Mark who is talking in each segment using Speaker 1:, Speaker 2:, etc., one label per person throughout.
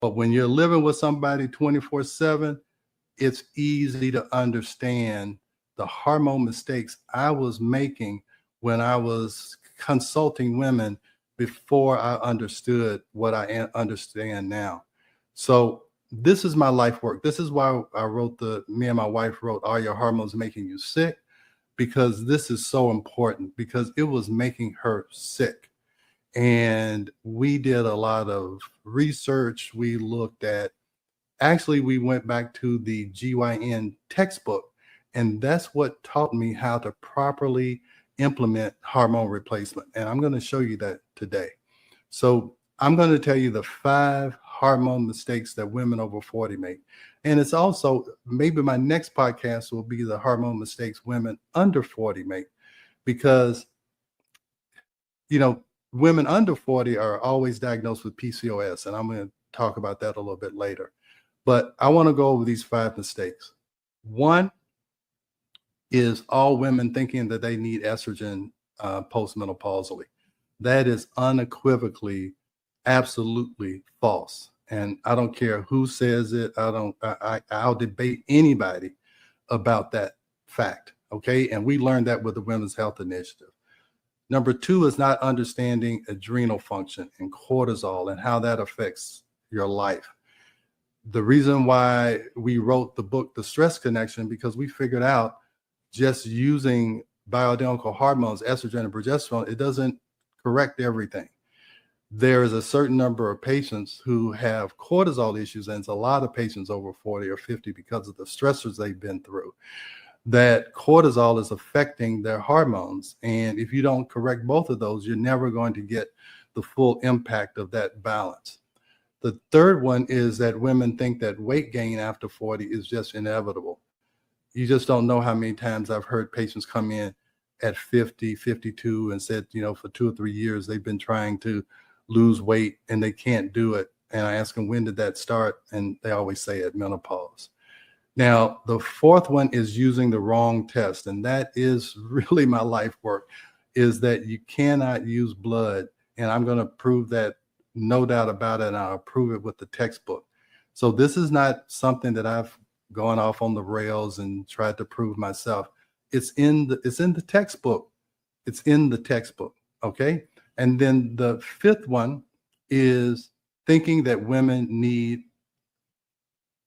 Speaker 1: But when you're living with somebody 24/7, it's easy to understand the hormone mistakes I was making when I was consulting women before I understood what I understand now. So this is my life work. This is why me and my wife wrote, Are Your Hormones Making You Sick? Because this is so important, because it was making her sick. And we did a lot of research. We went back to the GYN textbook, and that's what taught me how to properly implement hormone replacement. And I'm going to show you that today. So I'm going to tell you the 5 hormone mistakes that women over 40 make. And it's also, maybe my next podcast will be the hormone mistakes women under 40 make, because, women under 40 are always diagnosed with PCOS. And I'm going to talk about that a little bit later. But I want to go over these 5 mistakes. One is all women thinking that they need estrogen postmenopausally. That is unequivocally, absolutely false. And I don't care who says it. I'll debate anybody about that fact. Okay. And we learned that with the Women's Health Initiative. Number 2 is not understanding adrenal function and cortisol and how that affects your life. The reason why we wrote the book, The Stress Connection, because we figured out just using bioidentical hormones, estrogen and progesterone, it doesn't correct everything. There is a certain number of patients who have cortisol issues, and it's a lot of patients over 40 or 50 because of the stressors they've been through, that cortisol is affecting their hormones. And if you don't correct both of those, you're never going to get the full impact of that balance. The third one is that women think that weight gain after 40 is just inevitable. You just don't know how many times I've heard patients come in at 50, 52 and said, for 2 or 3 years, they've been trying to lose weight and they can't do it. And I ask them, when did that start? And they always say at menopause. Now, the fourth one is using the wrong test. And that is really my life work, is that you cannot use blood. And I'm going to prove that, no doubt about it. And I'll prove it with the textbook. So this is not something that I've gone off on the rails and tried to prove myself. It's in the textbook. It's in the textbook. Okay. And then the fifth one is thinking that women need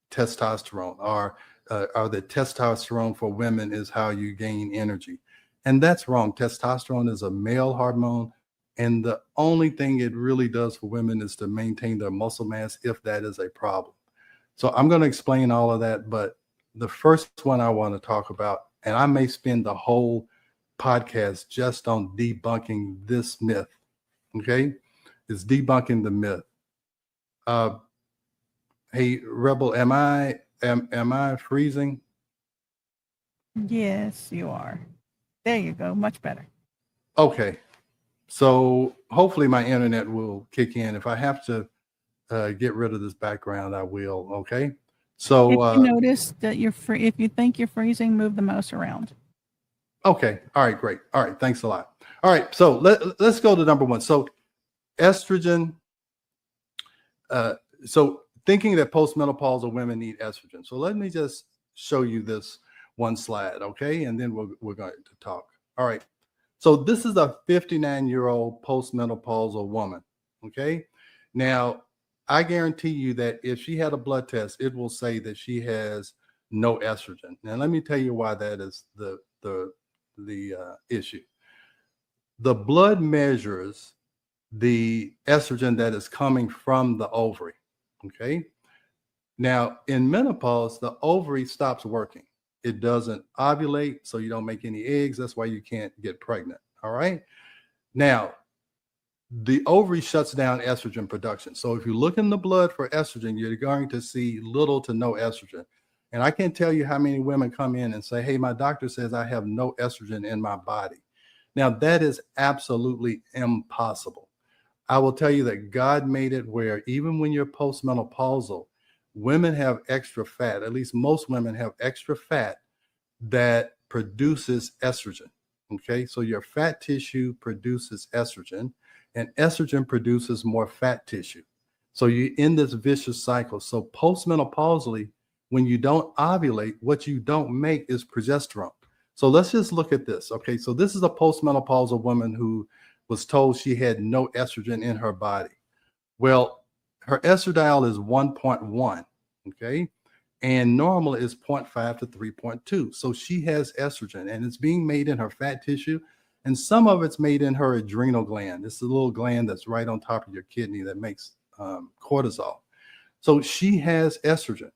Speaker 1: testosterone, or that testosterone for women is how you gain energy. And that's wrong. Testosterone is a male hormone. And the only thing it really does for women is to maintain their muscle mass, if that is a problem. So I'm going to explain all of that. But the first one I want to talk about, and I may spend the whole podcast just on debunking this myth, okay, is debunking the myth. Hey, Rebel, am I freezing?
Speaker 2: Yes, you are. There you go. Much better.
Speaker 1: Okay. So hopefully my internet will kick in. If I have to get rid of this background, I will. Okay. So
Speaker 2: if you notice that you're free, if you think you're freezing, move the mouse around.
Speaker 1: Okay. All right. Great. All right. Thanks a lot. All right. So let's go to number 1. So estrogen. So thinking that postmenopausal women need estrogen. So let me just show you this one slide. Okay. And then we're going to talk. All right. So this is a 59-year-old postmenopausal woman. Okay. Now, I guarantee you that if she had a blood test, it will say that she has no estrogen. Now, let me tell you why that is the issue. The blood measures the estrogen that is coming from the ovary. Okay. Now, in menopause, the ovary stops working. It doesn't ovulate, so you don't make any eggs. That's why you can't get pregnant. All right. Now, the ovary shuts down estrogen production. So if you look in the blood for estrogen, you're going to see little to no estrogen. And I can't tell you how many women come in and say, hey, my doctor says I have no estrogen in my body. Now, that is absolutely impossible. I will tell you that God made it where even when you're postmenopausal, women have extra fat. At least most women have extra fat that produces estrogen. Okay, so your fat tissue produces estrogen, and estrogen produces more fat tissue. So you're in this vicious cycle. So postmenopausally, when you don't ovulate, what you don't make is progesterone. So let's just look at this. Okay, so this is a postmenopausal woman who was told she had no estrogen in her body. Well, her estradiol is 1.1, okay? And normal is 0.5 to 3.2. So she has estrogen and it's being made in her fat tissue. And some of it's made in her adrenal gland. It's a little gland that's right on top of your kidney that makes cortisol. So she has estrogen.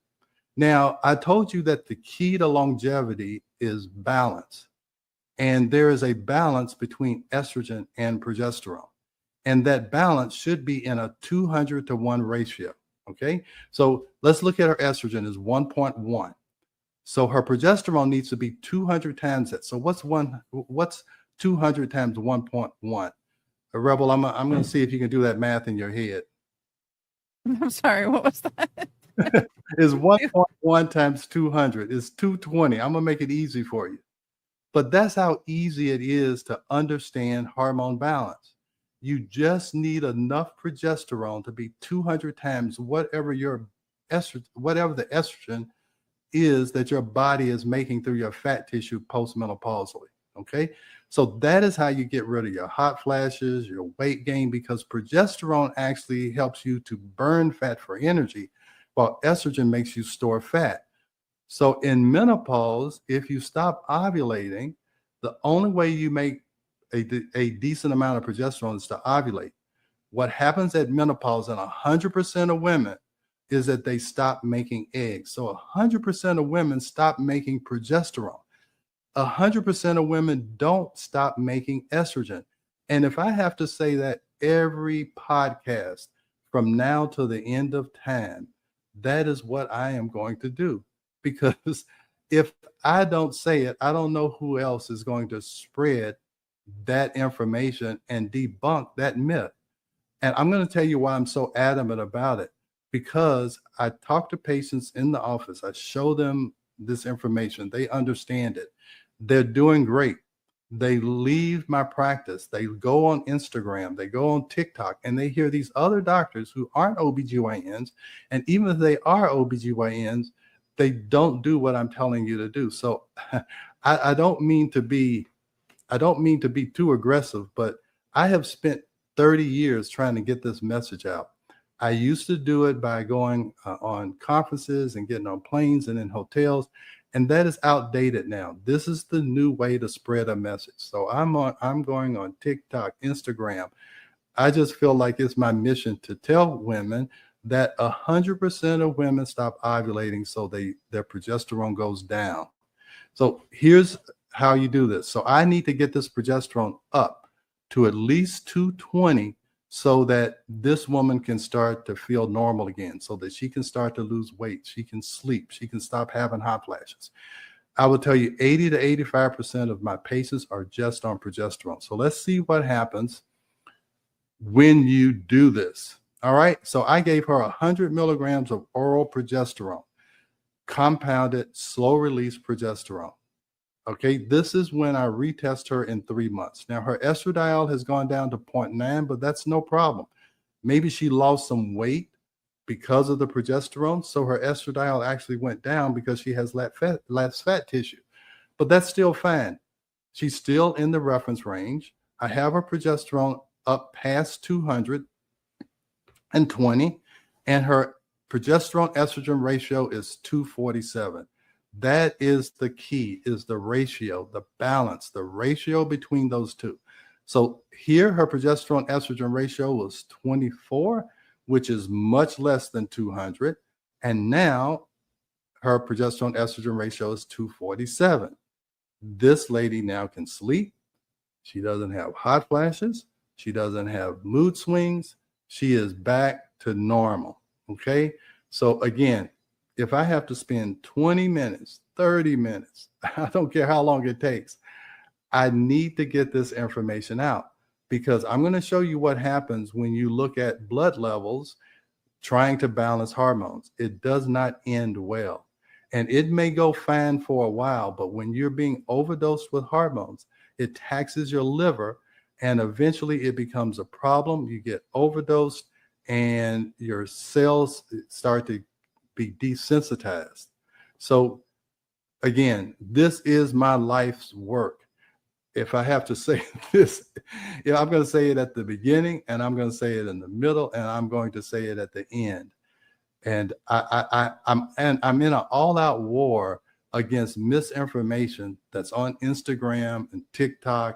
Speaker 1: Now, I told you that the key to longevity is balance. And there is a balance between estrogen and progesterone. And that balance should be in a 200 to 1 ratio. Okay. So let's look at her estrogen is 1.1. So her progesterone needs to be 200 times that. So what's 200 times 1.1? Rebel, I'm going to see if you can do that math in your head.
Speaker 2: I'm sorry, what was that?
Speaker 1: Is 1.1 times 200 is 220. I'm going to make it easy for you. But that's how easy it is to understand hormone balance. You just need enough progesterone to be 200 times whatever the estrogen is that your body is making through your fat tissue postmenopausally. Okay. So that is how you get rid of your hot flashes, your weight gain, because progesterone actually helps you to burn fat for energy, while estrogen makes you store fat. So in menopause, if you stop ovulating, the only way you make a decent amount of progesterone is to ovulate. What happens at menopause in 100% of women is that they stop making eggs. So 100% of women stop making progesterone. 100% of women don't stop making estrogen. And if I have to say that every podcast from now to the end of time, that is what I am going to do. Because if I don't say it, I don't know who else is going to spread that information and debunk that myth. And I'm going to tell you why I'm so adamant about it. Because I talk to patients in the office, I show them this information, they understand it. They're doing great. They leave my practice, they go on Instagram, they go on TikTok, and they hear these other doctors who aren't OBGYNs. And even if they are OBGYNs, they don't do what I'm telling you to do. So I don't mean to be too aggressive, but I have spent 30 years trying to get this message out. I used to do it by going on conferences and getting on planes and in hotels, and that is outdated now. This is the new way to spread a message. So I'm going on TikTok, Instagram. I just feel like it's my mission to tell women that 100% of women stop ovulating, so their progesterone goes down. So here's how you do this. So I need to get this progesterone up to at least 220 so that this woman can start to feel normal again, so that she can start to lose weight, she can sleep, she can stop having hot flashes. I will tell you 80 to 85% of my patients are just on progesterone. So let's see what happens when you do this. All right. So I gave her 100 milligrams of oral progesterone, compounded slow release progesterone. Okay, this is when I retest her in 3 months. Now, her estradiol has gone down to 0.9, but that's no problem. Maybe she lost some weight because of the progesterone, so her estradiol actually went down because she has less fat tissue. But that's still fine. She's still in the reference range. I have her progesterone up past 220, and her progesterone estrogen ratio is 247. That is the key, is the ratio, the balance, the ratio between those two. So here her progesterone estrogen ratio was 24, which is much less than 200. And now her progesterone estrogen ratio is 247. This lady now can sleep. She doesn't have hot flashes. She doesn't have mood swings. She is back to normal. Okay. So again, if I have to spend 20 minutes, 30 minutes, I don't care how long it takes, I need to get this information out, because I'm going to show you what happens when you look at blood levels trying to balance hormones. It does not end well. And it may go fine for a while, but when you're being overdosed with hormones, it taxes your liver and eventually it becomes a problem. You get overdosed and your cells start to be desensitized. So again, this is my life's work. If I have to say this, I'm going to say it at the beginning, and I'm going to say it in the middle, and I'm going to say it at the end. And I'm in an all-out war against misinformation that's on Instagram and TikTok